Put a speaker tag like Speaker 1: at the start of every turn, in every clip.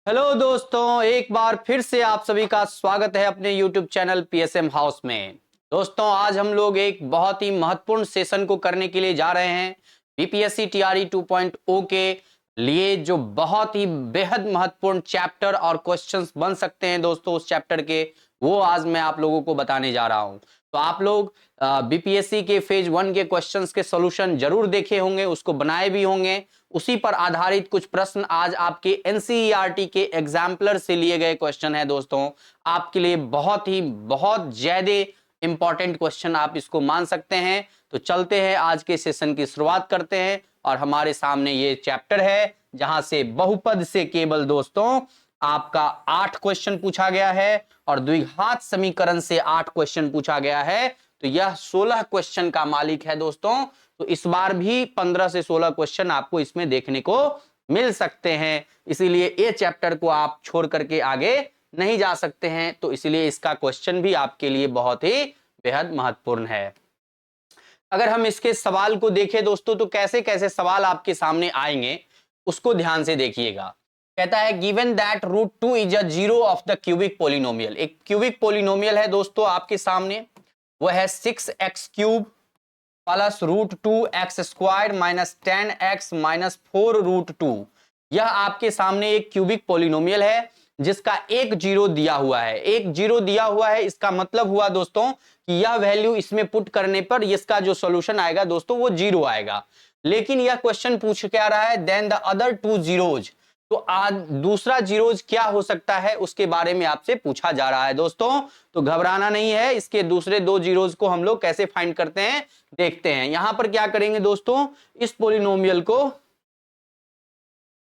Speaker 1: Hello दोस्तों, एक बार फिर से आप सभी का स्वागत है अपने YouTube चैनल PSM हाउस में। दोस्तों, आज हम लोग एक बहुत ही महत्वपूर्ण सेशन को करने के लिए जा रहे हैं। बीपीएससी टीआरई 2.0 के लिए जो बहुत ही बेहद महत्वपूर्ण चैप्टर और क्वेश्चंस बन सकते हैं दोस्तों उस चैप्टर के, वो आज मैं आप लोगों को बताने जा रहा हूं। तो आप लोग बीपीएससी के फेज 1 के क्वेश्चंस के सॉल्यूशन जरूर देखे होंगे, उसको बनाए भी होंगे। उसी पर आधारित कुछ प्रश्न आज आपके एनसीईआरटी के एग्जाम्पलर से लिए गए क्वेश्चन है दोस्तों। आपके लिए बहुत ज्यादा इंपॉर्टेंट क्वेश्चन आप इसको मान सकते हैं। तो चलते हैं, आज के सेशन की शुरुआत करते हैं। और हमारे सामने ये चैप्टर है जहां से बहुपद से केवल दोस्तों आपका 8 क्वेश्चन पूछा गया है और द्विघात समीकरण से 8 क्वेश्चन पूछा गया है। तो यह 16 क्वेश्चन का मालिक है दोस्तों। तो इस बार भी 15 से 16 क्वेश्चन आपको इसमें देखने को मिल सकते हैं, इसीलिए ये चैप्टर को आप छोड़ करके आगे नहीं जा सकते हैं। तो इसलिए इसका क्वेश्चन भी आपके लिए बहुत ही बेहद महत्वपूर्ण है। अगर हम इसके सवाल को देखें दोस्तों, तो कैसे कैसे सवाल आपके सामने आएंगे उसको ध्यान से देखिएगा। कहता है given that root 2 is a zero of the cubic polynomial. एक क्यूबिक पोलिनोमियल है दोस्तों आपके सामने, वह है 6x³ plus root 2x² minus 10x minus 4 root 2। यह आपके सामने एक क्यूबिक पोलिनोमियल है जिसका एक जीरो दिया हुआ है। एक जीरो दिया हुआ है, इसका मतलब हुआ दोस्तों कि यह वैल्यू इसमें पुट करने पर इसका जो सॉल्यूशन आएगा दोस्तों वो जीरो आएगा। लेकिन यह क्वेश्चन पूछ क्या रहा है, देन द अदर 2 जीरोज। तो आज दूसरा जीरोज क्या हो सकता है उसके बारे में आपसे पूछा जा रहा है दोस्तों। तो घबराना नहीं है, इसके दूसरे 2 जीरोज को हम लोग कैसे फाइंड करते हैं देखते हैं। यहां पर क्या करेंगे दोस्तों, इस पोलिनोमियल को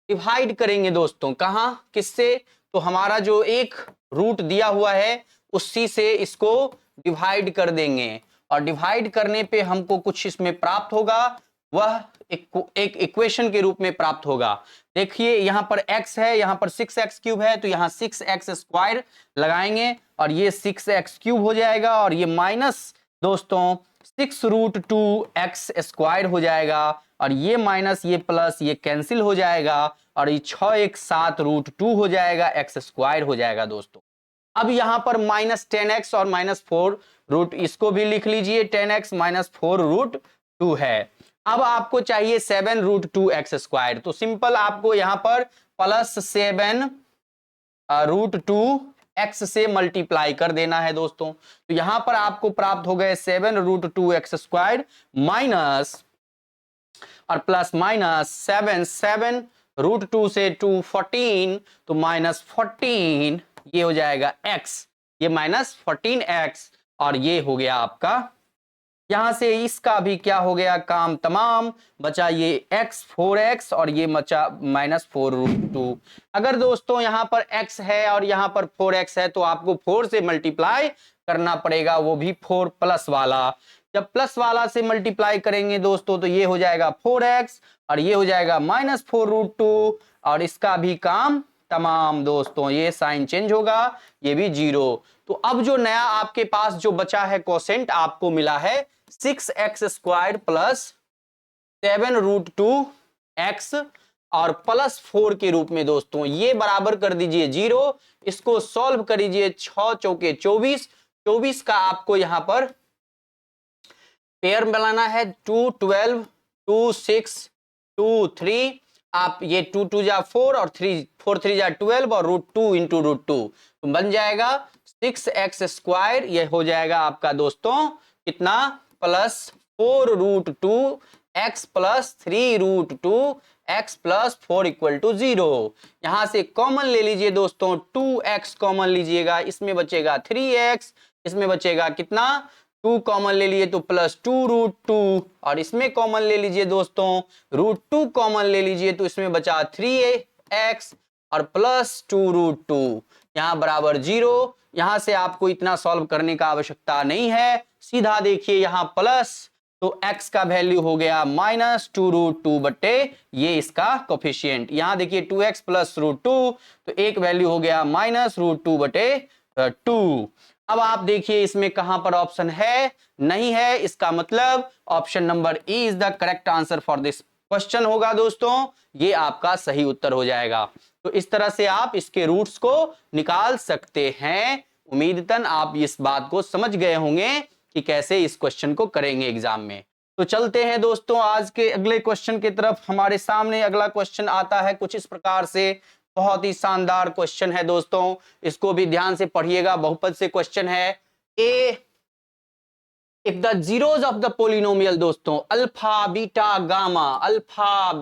Speaker 1: डिवाइड करेंगे दोस्तों। कहां, किससे? तो हमारा जो एक रूट दिया हुआ है उसी से इसको डिवाइड कर देंगे और डिवाइड करने पे हमको कुछ इसमें प्राप्त होगा, वह एक इक्वेशन के रूप में प्राप्त होगा। देखिए यहां पर x है, यहां पर 6x³ है, तो यहां 6x² लगाएंगे और ये 6x³ हो जाएगा और ये माइनस दोस्तों 6 रूट 2x² हो जाएगा और ये माइनस ये प्लस ये कैंसिल हो जाएगा और ये 6 1 7 रूट 2 हो जाएगा, x² हो जाएगा दोस्तों। अब यहां पर माइनस 10x और माइनस 4 रूट, इसको भी लिख लीजिए, 10x माइनस 4 रूट 2 है। अब आपको चाहिए 7 रूट 2x²। तो सिंपल आपको यहां पर प्लस 7 रूट 2x से मल्टीप्लाई कर देना है दोस्तों। तो यहां पर आपको प्राप्त हो गए 7 रूट 2x² माइनस और प्लस माइनस 7 रूट 2 से 2 14, तो माइनस 14 ये हो जाएगा x, ये माइनस 14x और ये हो गया आपका, यहां से इसका भी क्या हो गया काम तमाम, बचा ये x 4x और ये बचा माइनस 4 रूट 2। अगर दोस्तों यहां पर x है और यहां पर 4x है तो आपको 4 से मल्टीप्लाई करना पड़ेगा, वो भी 4 प्लस वाला। जब प्लस वाला से मल्टीप्लाई करेंगे दोस्तों तो ये हो जाएगा 4x और ये हो जाएगा माइनस 4 रूट 2 और इसका भी काम तमाम दोस्तों, ये साइन चेंज होगा, ये भी जीरो। तो अब जो नया आपके पास जो बचा है क्वोशेंट आपको मिला है 6x² प्लस 7 रूट 2x और प्लस 4 के रूप में दोस्तों। ये बराबर कर दीजिए जीरो, इसको सॉल्व करीजिए, 6 चौके 24, 24 का आपको यहां पर पेयर बनाना है, 2 12 2 6 2 3। आप ये 2 2 जा 4 और 3 4 3 जा 12 और रूट 2 इंटू रूट 2, तो बन जाएगा 6x²। ये हो जाएगा आपका दोस्तों कितना, plus 4 root 2x plus 3 root 2x plus 4 equal to 0। यहां से कॉमन ले लीजिए दोस्तों, 2x कॉमन लीजिएगा, इसमें बचेगा 3x, इसमें बचेगा कितना, 2 कॉमन ले लिए तो प्लस 2 रूट 2 और इसमें कॉमन ले लीजिए दोस्तों, रूट 2 कॉमन ले लीजिए तो इसमें बचा 3x और प्लस 2 रूट 2, यहां बराबर 0। यहां से आपको इतना सॉल्व करने का आवश्यकता नहीं है, सीधा देखिए यहां प्लस, तो x का वैल्यू हो गया माइनस 2 रूट 2 बट्टे ये इसका कोफिशिएंट। यहां देखिए 2x प्लस रूट 2, तो एक वैल्यू हो गया माइनस रूट 2 बटे 2। अब आप देखिए इसमें कहां पर ऑप्शन है, नहीं है, इसका मतलब option number E is the correct answer for this question होगा दोस्तों, ये आपका सही उत्तर हो जाएगा। तो इस तरह से आप इसके रूट्स को निकाल सकते हैं। उम्मीदतन आप इस बात को समझ गए होंगे कि कैसे इस क्वेश्चन को करेंगे एग्जाम में। तो चलते हैं दोस्तों आज के अगले क्वेश्चन की तरफ। हमारे सामने अगला क्वेश्चन आता है कुछ इस प्रकार से, बहुत ही शानदार क्वेश्चन है दोस्तों, इसको भी ध्यान से पढ़िएगा, बहुपद से क्वेश्चन है। A if the zeros of the polynomial दोस्तों alpha beta gamma, alpha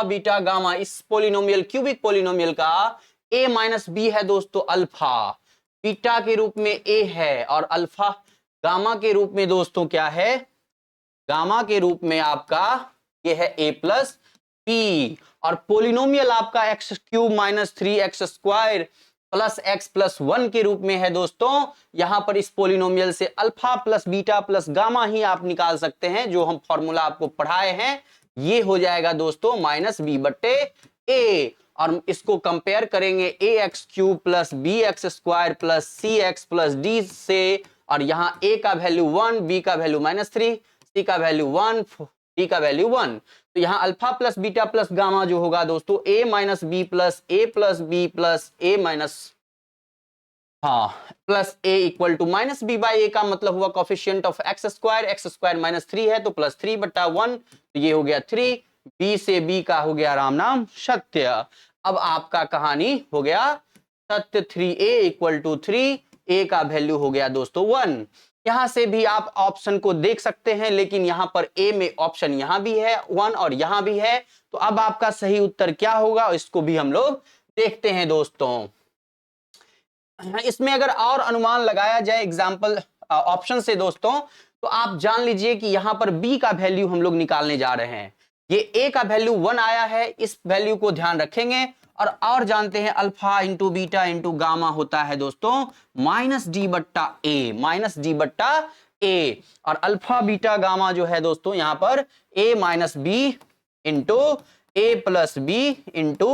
Speaker 1: beta gamma, इस पोलिनोमियल क्यूबिक पोलिनोमियल का a माइनस बी है दोस्तों अल्फा, बीटा के रूप में a है और अल्फा गामा के रूप में दोस्तों क्या है, गामा के रूप में आपका ये है a प्लस बी, और पोलिनोमियल आपका x cube minus 3x square plus x plus 1 के रूप में है दोस्तों। यहां पर इस पोलिनोमियल से alpha plus beta plus gamma ही आप निकाल सकते हैं, जो हम फॉर्मूला आपको पढ़ाए हैं। ये हो जाएगा दोस्तों माइनस बी बट्टे ए, और इसको कंपेयर करेंगे A X cube plus B X square plus C X plus D से, और यहाँ a का वैल्यू 1, b का वैल्यू -3, c का वैल्यू 1, d का वैल्यू 1। तो यहाँ alpha plus beta plus gamma जो होगा दोस्तों a minus B plus a plus B plus a minus plus a equal to minus B by A, का मतलब हुआ coefficient of X square minus 3 है तो प्लस 3 बटा 1, तो ये हो गया 3, b से b का हो गया राम नाम सत्य। अब आपका कहानी हो गया सत्य, 3a इक्वल टू 3, a का वैल्यू हो गया दोस्तों 1। यहां से भी आप ऑप्शन को देख सकते हैं, लेकिन यहां पर a में ऑप्शन यहां भी है 1 और यहां भी है, तो अब आपका सही उत्तर क्या होगा इसको भी हम लोग देखते हैं दोस्तों। इसमें अगर और अनुमान लगाया जाए एग्जाम्पल ऑप्शन से दोस्तों, तो आप जान लीजिए कि यहां पर b का वैल्यू हम लोग निकालने जा रहे हैं। ये a का वैल्यू 1 आया है, इस वैल्यू को ध्यान रखेंगे, और जानते हैं alpha into beta into gamma होता है दोस्तों माइनस डी बट्टा ए, और अल्फा बीटा गामा जो है दोस्तों यहाँ पर a minus B into A plus B into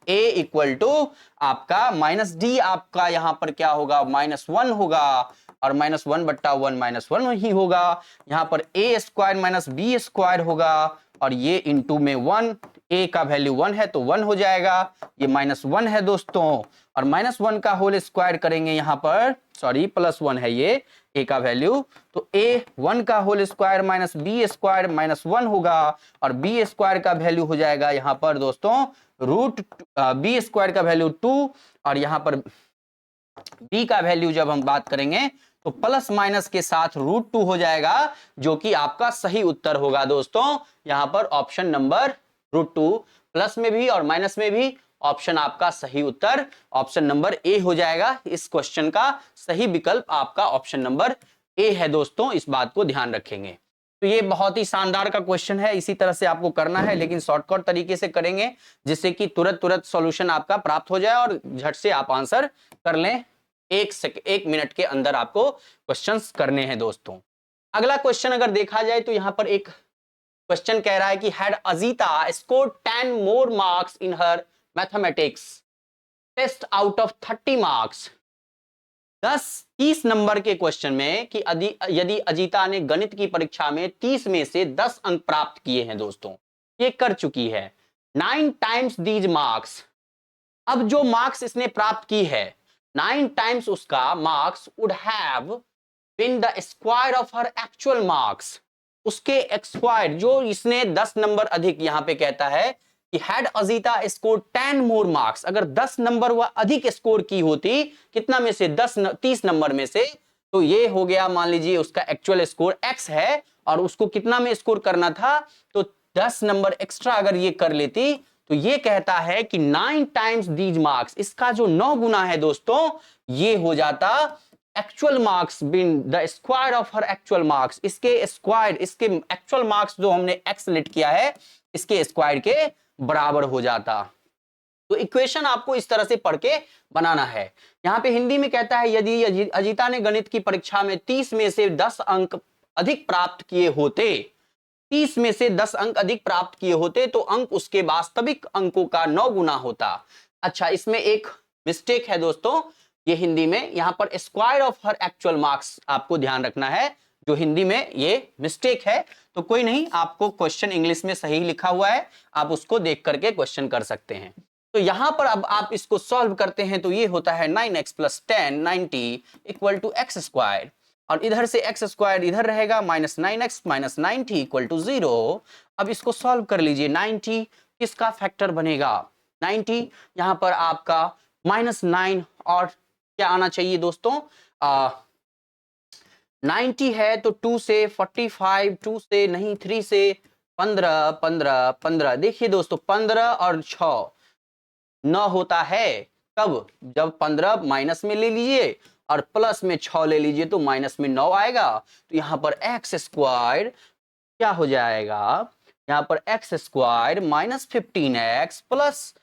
Speaker 1: a equal to आपका माइनस डी, आपका यहां पर क्या होगा -1 होगा, और -1 बट्टा 1 -1 ही होगा। यहां पर a square minus B square होगा, और ये इंटू में 1, a का वैल्यू 1 है तो 1 हो जाएगा, ये -1 है दोस्तों, और -1 का होल स्क्वायर करेंगे यहाँ पर, सॉरी +1 है ये a का वैल्यू, तो a 1 का whole square minus B square -1 होगा, और b स्क्वायर का वैल्यू हो जाएगा यहाँ पर दोस्तों रूट बी स्क्वायर का वैल्यू 2, और यहाँ पर b का वैल्यू जब हम बात करेंगे तो प्लस माइनस के साथ √2 हो जाएगा, जो कि आपका सही उत्तर होगा दोस्तों। यहां पर ऑप्शन नंबर √2, प्लस में भी और माइनस में भी ऑप्शन आपका सही उत्तर ऑप्शन नंबर ए हो जाएगा। इस क्वेश्चन का सही विकल्प आपका ऑप्शन नंबर ए है दोस्तों, इस बात को ध्यान रखेंगे। तो ये बहुत ही शानदार का क्वेश्चन है, इसी तरह से आपको करना है, लेकिन शॉर्टकट तरीके से करेंगे जिससे कि तुरंत सॉल्यूशन आपका प्राप्त हो जाए और झट से आप आंसर कर लें। 1 मिनट के अंदर आपको क्वेश्चंस करने हैं दोस्तों। अगला क्वेश्चन अगर देखा जाए तो यहां पर एक क्वेश्चन कह रहा है कि had Ajita scored 10 more marks in her mathematics test out of 30 marks. 30 नंबर के क्वेश्चन में कि यदि अजीता ने गणित की परीक्षा में 30 में से 10 अंक प्राप्त किए हैं दोस्तों, ये कर चुकी है 9 टाइम्स दीज मार्क्स। अब जो मार्क्स इसने प्राप्त की है 9 टाइम्स उसका marks would have been the square of her actual marks. उसके स्क्वायर जो इसने 10 नंबर अधिक, यहां पे कहता है कि had Ajita score 10 more marks, अगर 10 नंबर वह अधिक स्कोर की होती, कितना में से 30 नंबर में से, तो ये हो गया मान लीजिए उसका एक्चुअल स्कोर x है और उसको कितना में स्कोर करना था, तो 10 नंबर एक्स्ट्रा अगर ये कर लेती, तो ये कहता है कि 9 टाइम्स दीज मार्क्स, इसका जो 9 गुना है दोस्तों, ये हो जाता actual marks been the square of her actual marks, इसके स्क्वायर, इसके एक्चुअल मार्क्स जो हमने x लेट किया है इसके स्क्वायर के बराबर हो जाता। तो इक्वेशन आपको इस तरह से पढ़ के बनाना है। यहां पे हिंदी में कहता है यदि अजीता ने गणित की परीक्षा में 30 में से 10 अंक अधिक प्राप्त किए होते, 30 में से 10 अंक अधिक प्राप्त किए होते, तो अंक उसके वास्तविक अंकों का 9 गुना होता। अच्छा, इसमें एक मिस्टेक है दोस्तों, ये हिंदी में यहां पर square of her actual marks आपको ध्यान रखना है, जो हिंदी में ये मिस्टेक है। तो कोई नहीं, आपको क्वेश्चन इंग्लिश में सही लिखा हुआ है, आप उसको देख करके क्वेश्चन कर सकते हैं। तो यहां पर अब आप इसको सॉल्व करते हैं तो ये होता है 9x plus 10 90 equal to X square, और इधर से एक्स स्क्वायर इधर रहेगा, -9x माइनस 90 इक्वल टू 0। अब इसको सॉल्व कर लीजिए, 90 किसका फैक्टर बनेगा, 90 यहां पर आपका -9 और क्या आना चाहिए दोस्तों, 90 है तो 2 से 45, 2 से नहीं 3 से 15, 15, 15, देखिए दोस्तों 15 और 6 9 होता है, कब, जब 15 माइनस में ले लीजिए और प्लस में 6 ले लीजिए तो माइनस में 9 आएगा। तो यहां पर एक्स स्क्वायर क्या हो जाएगा, यहां पर x square -15x plus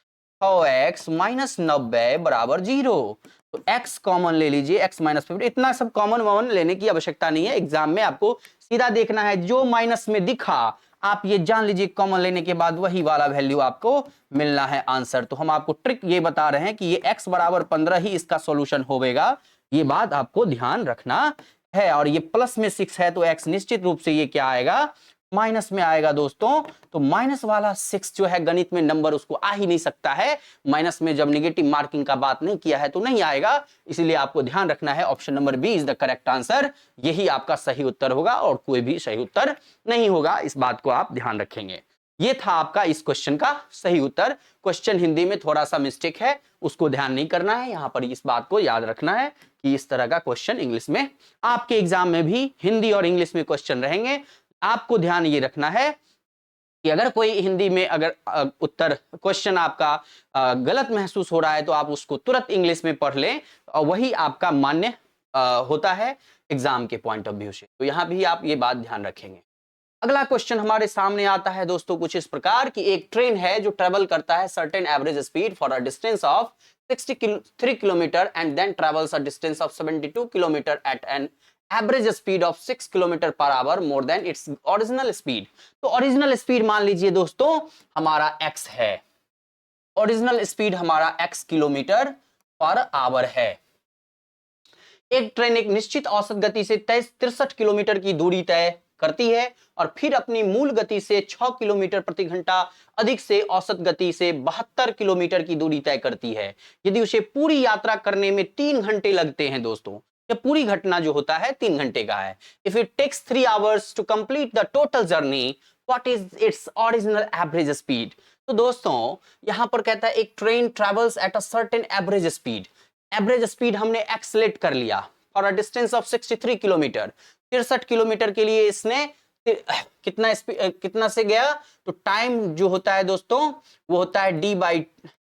Speaker 1: 6x minus 90 बराबर 0। तो x कॉमन ले लीजिए, x माइनस 15, इतना सब कॉमन वॉमन लेने की आवश्यकता नहीं है, एग्जाम में आपको सीधा देखना है जो माइनस में दिखा आप ये जान लीजिए कॉमन लेने के बाद वही वाला वैल्यू आपको मिलना है आंसर। तो हम आपको ट्रिक ये बता रहे हैं कि ये x बराबर 15 ही इसका सॉल्यूशन होगा, ये बात आपको ध्यान रखना है। और ये प्लस में 6 है तो x निश्चित रूप से ये क्या आएगा, माइनस में आएगा दोस्तों। तो माइनस वाला 6 जो है गणित में नंबर उसको आ ही नहीं सकता है, माइनस में जब निगेटिव मार्किंग का बात नहीं किया है तो नहीं आएगा, इसलिए आपको ध्यान रखना है option number B is the correct answer, यही आपका सही उत्तर होगा और कोई भी सही उत्तर नहीं होगा, इस बात को आप ध्यान रखेंगे। ये था आपका इस क्वेश्चन का सही उत्तर। क्वेश्चन हिंदी में थोड़ा सा मिस्टेक है, उसको ध्यान नहीं करना है, यहां पर इस बात को याद रखना है कि इस तरह का क्वेश्चन इंग्लिश में आपके एग्जाम में भी हिंदी और इंग्लिश में क्वेश्चन रहेंगे। आपको ध्यान ये रखना है कि अगर कोई हिंदी में अगर उत्तर क्वेश्चन आपका गलत महसूस हो रहा है तो आप उसको तुरंत इंग्लिश में पढ़ लें और वही आपका मान्य होता है एग्जाम के पॉइंट ऑफ व्यू से। तो यहां भी आप ये बात ध्यान रखेंगे। अगला क्वेश्चन हमारे सामने आता है दोस्तों कुछ इस प्रकार कि एक ट्रेन है जो ट्रेवल करता है certain average speed for a distance of 63 kilometre and then travels a distance of 72 kilometre at an average speed of 6 kilometre per hour more than its original speed. तो ओरिजिनल स्पीड मान लीजिए दोस्तों हमारा x है, original speed हमारा x kilometre per hour है। एक train एक निश्चित औसत गति से 63 किलोमीटर की दूरी तय करती है और फिर अपनी मूल गति से 6 किलोमीटर प्रति घंटा अधिक से औसत गति से 72 किलोमीटर की दूरी तय करती है। यदि उसे पूरी यात्रा करने में 3 घंटे लगते हैं दोस्तों, यह पूरी घटना जो होता है 3 घंटे का है। If it takes 3 hours to complete the total journey what is its original average speed. तो दोस्तों यहां पर कहता है एक train travels at a certain average speed, average speed हमने एक्सलेट कर लिया for a distance of 63 kilometre, 63 kilometre के लिए इसने कितना से गया, तो टाइम जो होता है दोस्तों वो होता है d by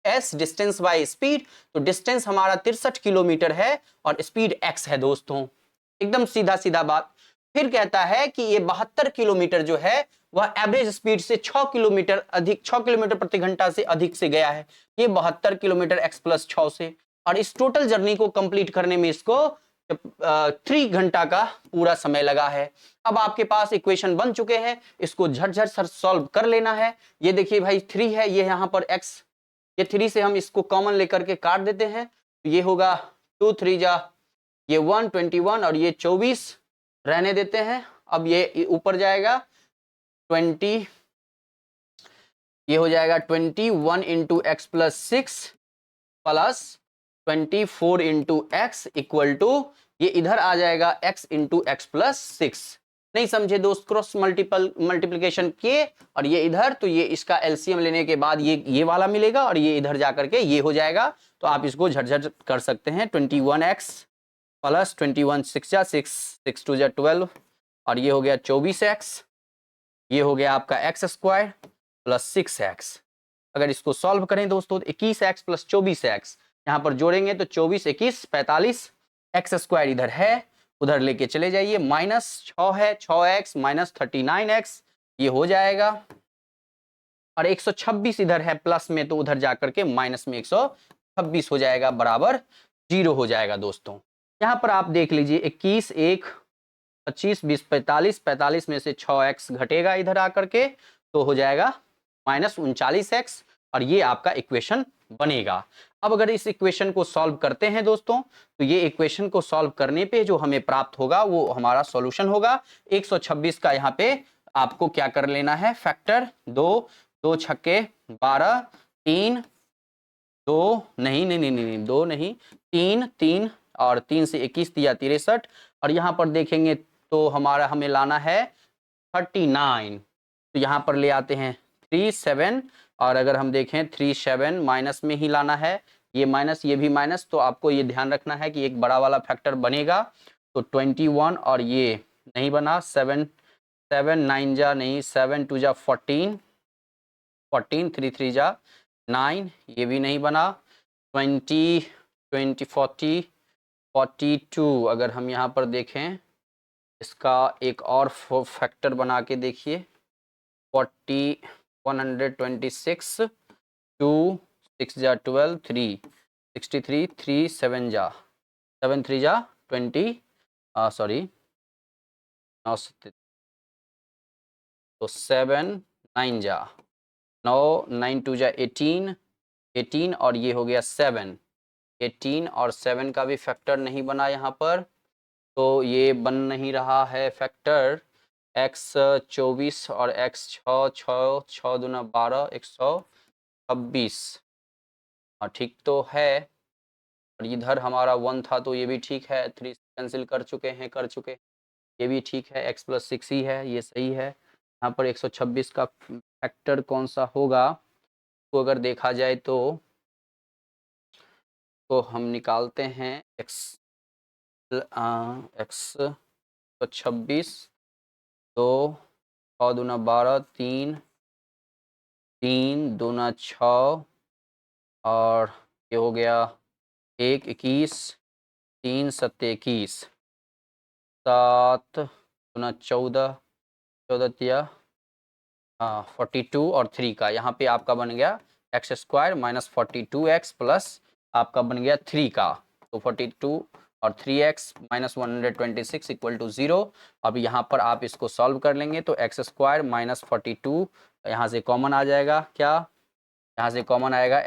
Speaker 1: S, distance by speed. तो डिस्टेंस हमारा 63 किलोमीटर है और स्पीड x है दोस्तों, एकदम सीधा सीधा बात। फिर कहता है कि ये 72 किलोमीटर जो है वह एवरेज स्पीड से 6 किलोमीटर अधिक, 6 किलोमीटर प्रति घंटा से अधिक से गया है, ये 72 किलोमीटर x प्लस 6 से, और इस टोटल जर्नी को कंप्लीट करने में इसको 3 घंटा का पूरा समय लगा है। अब आपके पास इक्वेशन बन चुके हैं, इसको झट सर सॉल्व कर लेना है। ये देखिए भाई 3 है, ये यहाँ पर x, ये 3 से हम इसको कॉमन लेकर के काट देते हैं, तो ये होगा 2 3 जा ये 121 और ये 24 रहने देते हैं। अब ये ऊपर जाएगा 20, ये हो जाएगा 21 into X plus 6 plus 24 into X equal to, ये इधर आ जाएगा x इंटू एक्स प्लस 6। नहीं समझे दोस्त, क्रॉस मल्टीप्लीकेशन किए और ये इधर, तो ये इसका एलसीएम लेने के बाद ये वाला मिलेगा और ये इधर जाकर के ये हो जाएगा। तो आप इसको झट कर सकते हैं, 21x प्लस 21 6 जा 6 6 2 जा 12 और ये हो गया 24x, ये हो गया आपका x स्क्वायर प्लस 6x। अगर इसको सॉल्व करें दोस्तों तो 21x प्लस 24x यहाँ पर जोड़ेंगे तो 24 21 45, एक्स स्क्वायर इधर है उधर लेके चले जाइए, माइनस 6 है 6x माइनस 39x ये हो जाएगा, और 126 इधर है प्लस में तो उधर जाकर के माइनस में 126 हो जाएगा, बराबर 0 हो जाएगा दोस्तों। यहाँ पर आप देख लीजिए 21 1 25 20 45, 45 में से 6x घटेगा इधर आकर के तो हो जाएगा माइनस 39x और ये आपका इक्वेशन बनेगा। अब अगर इस इक्वेशन को सॉल्व करते हैं दोस्तों तो ये इक्वेशन को सॉल्व करने पे जो हमें प्राप्त होगा वो हमारा सॉल्यूशन होगा। 126 का यहाँ पे आपको क्या कर लेना है, फैक्टर 2 2 छक्के 12 3 2 नहीं नहीं नहीं नहीं 2 नहीं 3 3 और 3 से 21 दिया 63 और यहाँ पर देखेंगे तो हमारा हमें लाना है 39। तो यहाँ पर ले आते हैं 3 7 और अगर हम देखें 3 7 माइनस में ही लाना है, ये माइनस ये भी माइनस, तो आपको ये ध्यान रखना है कि एक बड़ा वाला फैक्टर बनेगा। तो 21 और ये नहीं बना, 7 7 9 जा नहीं, 7 2 जा 14 14 3 3 जा 9, ये भी नहीं बना। 20 20 40 42 अगर हम यहाँ पर देखें इसका एक और फैक्टर बना के देखिए 40 126 2 6 जा 12 3 63 3 7 जा 7 3 जा 20 सॉरी तो 7 9 जा 9 9 2 जा 18 18 और ये हो गया 7 18 और 7 का भी फैक्टर नहीं बना यहाँ पर, तो ये बन नहीं रहा है फैक्टर। x 24 और x 6 6 6 दूना 12 126, हाँ ठीक तो है। और इधर हमारा 1 था तो ये भी ठीक है, 3 कैंसिल कर चुके हैं ये भी ठीक है, x + 6 ही है, ये सही है। यहाँ पर 126 का फैक्टर कौन सा होगा तो अगर देखा जाए तो हम निकालते हैं x 126 तो 6 दूना 12 3 3 दूना 6 और ये हो गया 1 21 3 7 21 7 दूना 14 14 तिया 42 और 3 का यहाँ पे आपका बन गया x square minus 42x plus आपका बन गया 3 का, तो 42 और 3x माइनस 126 इक्वल टू 0। अब यहाँ पर आप इसको सॉल्व कर लेंगे तो x स्क्वायर माइनस 42 यहाँ से कॉमन आ जाएगा, क्या यहाँ से कॉमन आएगा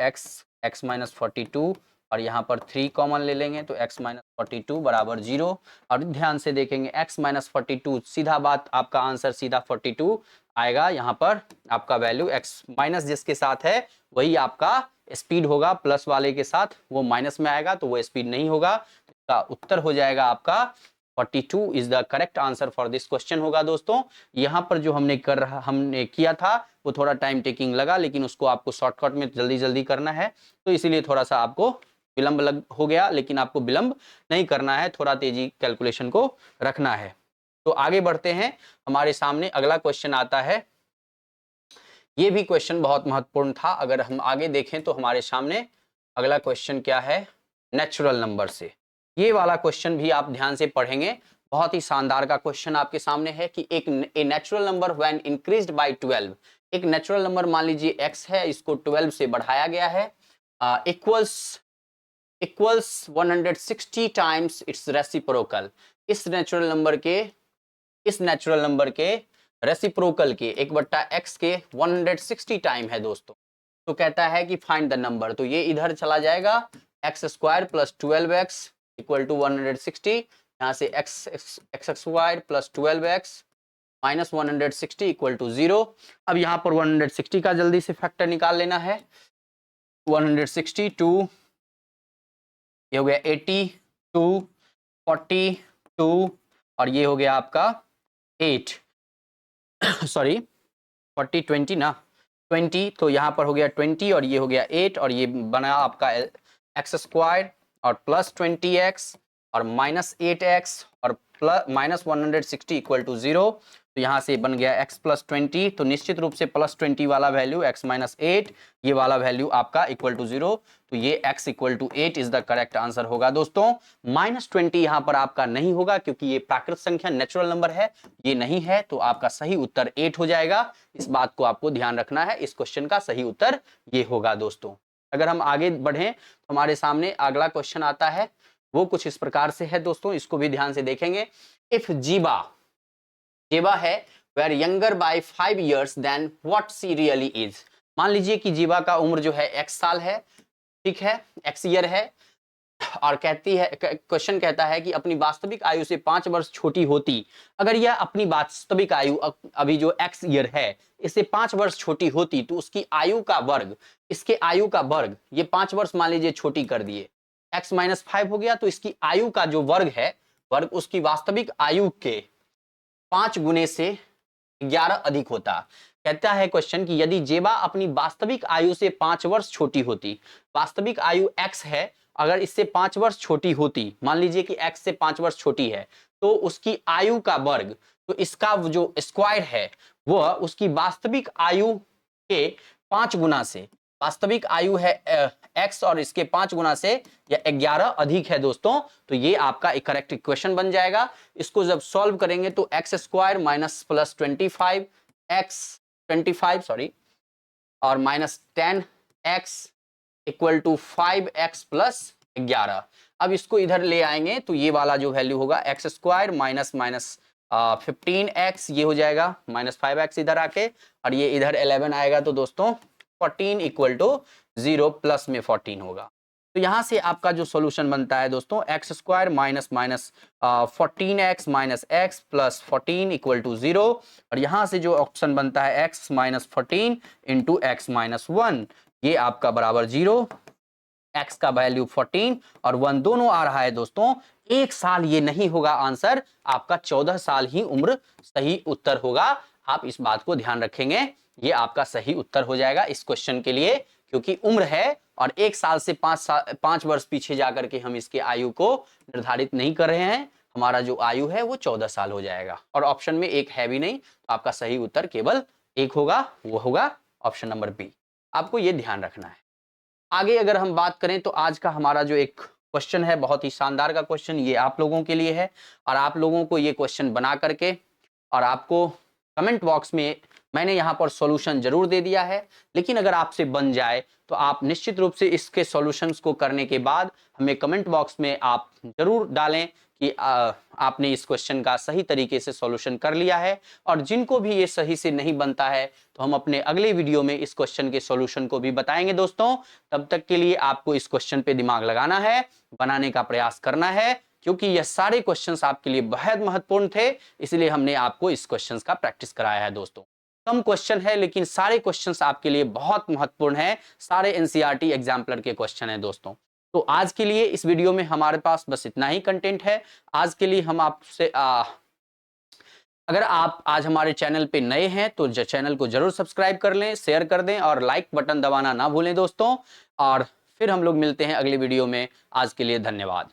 Speaker 1: x माइनस 42 और यहाँ पर 3 कॉमन ले लेंगे तो x माइनस 42 बराबर 0। और ध्यान से देखेंगे x माइनस 42 सीधा बात आपका आंसर सीधा 42 आएगा। यहाँ पर आपका वैल्यू x माइनस जिसके साथ है वही आपका स्पीड होगा, प्लस वाले के साथ वो माइनस में आएगा तो वो स्पीड नहीं होगा। इसका उत्तर हो जाएगा आपका 42 is the correct answer for this question होगा। दोस्तों यहाँ पर जो हमने किया था वो थोड़ा टाइम टेकिंग लगा, लेकिन उसको आपको शॉर्टकट में जल्दी जल्दी करना है तो इसीलिए थोड़ा सा आपको विलंब हो गया, लेकिन आपको विलंब नहीं करना है, थोड़ा तेजी कैलकुलेशन को रखना है। तो आगे बढ़ते हैं, हमारे सामने अगला क्वेश्चन आता है। ये भी क्वेश्चन बहुत महत्वपूर्ण था। अगर हम आगे देखें तो हमारे सामने अगला क्वेश्चन क्या है, नेचुरल नंबर से। ये वाला क्वेश्चन भी आप ध्यान से पढ़ेंगे, बहुत ही शानदार का क्वेश्चन आपके सामने है कि एक natural number when increased by 12, एक नेचुरल नंबर मान लीजिए x है, इसको 12 से बढ़ाया गया है, इक्वल्स 160 टाइम्स इट्स रेसिप्रोकल। इस नेचुरल नंबर के रेसिप्रोकल के 1/x के 160 टाइम है दोस्तों। तो कहता है कि फाइंड द नंबर, तो ये इधर चला जाएगा x square plus 12x equal to 160, यहाँ से x square plus 12x minus 160 equal to 0। अब यहाँ पर 160 का जल्दी से फैक्टर निकाल लेना है। 162 ये हो गया 82 42 और ये हो गया आपका 8 सॉरी 40 20 ना 20, तो यहाँ पर हो गया 20 और ये हो गया 8 और ये बना आपका x स्क्वायर और प्लस 20x और माइनस 8x और प्लस माइनस 160 इक्वल टू 0। तो यहाँ से बन गया x प्लस 20, तो निश्चित रूप से प्लस 20 वाला वैल्यू x माइनस 8, ये वाला वैल्यू आपका इक्वल टू 0, तो ये x equal to 8 is the correct answer होगा। दोस्तों माइनस 20 यहाँ पर आपका नहीं होगा क्योंकि ये प्राकृत संख्या नेचुरल नंबर है, ये नहीं है, तो आपका सही उत्तर 8 हो जाएगा। इस बात को आपको ध्यान रखना है, इस क्वेश्चन का सही उत्तर ये होगा। दोस्तों अगर हम आगे बढ़ें तो हमारे सामने अगला क्वेश्चन आता है, वो कुछ इस प्रकार से है दोस्तों, इसको भी ध्यान से देखेंगे। इफ जीवा है were younger by 5 years then what C really is. मान लीजिए कि जीवा का उम्र जो है x साल है, ठीक है, x ईयर है, और कहती है, क्वेश्चन कहता है कि अपनी वास्तविक आयु से 5 वर्ष छोटी होती, अगर यह अपनी वास्तविक आयु अभी जो x ईयर है इससे 5 वर्ष छोटी होती तो उसकी आयु का वर्ग, इसके आयु का वर्ग, ये 5 वर्ष मान लीजिए छोटी कर दिए, x माइनस 5 हो गया, तो इसकी आयु का जो वर्ग है, वर्ग उसकी वास्तविक आयु के 5 गुने से 11 अधिक होता। कहता है क्वेश्चन कि यदि जेबा अपनी वास्तविक आयु से 5 वर्ष छोटी होती, वास्तविक आयु x है, अगर इससे 5 वर्ष छोटी होती, मान लीजिए कि x से 5 वर्ष छोटी है, तो उसकी आयु का वर्ग, तो इसका जो स्क्वायर है वह उसकी वास्तविक आयु के 5 गुना से, वास्तविक आयु है x और इसके 5 गुना से या 11 अधिक है दोस्तों, तो ये आपका एक करेक्ट इक्वेशन बन जाएगा। इसको जब सॉल्व करेंगे तो X square minus plus 25 sorry और minus 10x equal to 5x plus 11। अब इसको इधर ले आएंगे तो ये वाला जो वैल्यू होगा एक्स स्क्वायर माइनस 15x, ये हो जाएगा माइनस 5x इधर आके, और ये इधर 11 आएगा तो दोस्तों 14 इक्वल टू 0 प्लस में 14 होगा। तो यहां से आपका जो सॉल्यूशन बनता है दोस्तों X square minus 14x minus x plus 14 equal to 0, और यहां से जो ऑप्शन बनता है x minus 14 into X minus 1, ये आपका बराबर 0, x का वैल्यू 14 और 1 दोनों आ रहा है दोस्तों। 1 साल ये नहीं होगा आंसर, आपका 14 साल ही उम्र सही उत्तर होगा। आप इस बात को ध्यान रखेंगे, ये आपका सही उत्तर हो जाएगा इस क्वेश्चन के लिए, क्योंकि उम्र है और 1 साल से 5 वर्ष पीछे जाकर के हम इसके आयु को निर्धारित नहीं कर रहे हैं, हमारा जो आयु है वो 14 साल हो जाएगा। और ऑप्शन में एक है भी नहीं, तो आपका सही उत्तर केवल एक होगा, वो होगा ऑप्शन नंबर बी। आपको ये ध्यान रखना है। आगे अगर हम बात करें तो आज का हमारा जो एक क्वेश्चन है, बहुत ही शानदार का क्वेश्चन, ये आप लोगों के लिए है, और आप लोगों को ये क्वेश्चन बना करके और आपको कमेंट बॉक्स में मैंने यहाँ पर सॉल्यूशन जरूर दे दिया है, लेकिन अगर आपसे बन जाए तो आप निश्चित रूप से इसके सॉल्यूशंस को करने के बाद हमें कमेंट बॉक्स में आप जरूर डालें कि आपने इस क्वेश्चन का सही तरीके से सॉल्यूशन कर लिया है। और जिनको भी ये सही से नहीं बनता है तो हम अपने अगले वीडियो में इस क्वेश्चन के सॉल्यूशन को भी बताएंगे दोस्तों। तब तक के लिए आपको इस क्वेश्चन पे दिमाग लगाना है, बनाने का प्रयास करना है, क्योंकि यह सारे क्वेश्चंस आपके लिए बेहद महत्वपूर्ण थे, इसलिए हमने आपको इस क्वेश्चंस का प्रैक्टिस कराया है दोस्तों। कम क्वेश्चन है लेकिन सारे क्वेश्चंस आपके लिए बहुत महत्वपूर्ण है, सारे एनसीईआरटी एग्जाम्पलर के क्वेश्चन है दोस्तों। तो आज के लिए इस वीडियो में हमारे पास बस इतना ही कंटेंट है। आज के लिए हम आपसे अगर आप आज हमारे चैनल पे नए हैं तो चैनल को जरूर सब्सक्राइब कर लें, शेयर कर दें और लाइक बटन दबाना ना भूलें दोस्तों। और फिर हम लोग मिलते हैं अगली वीडियो में। आज के लिए धन्यवाद।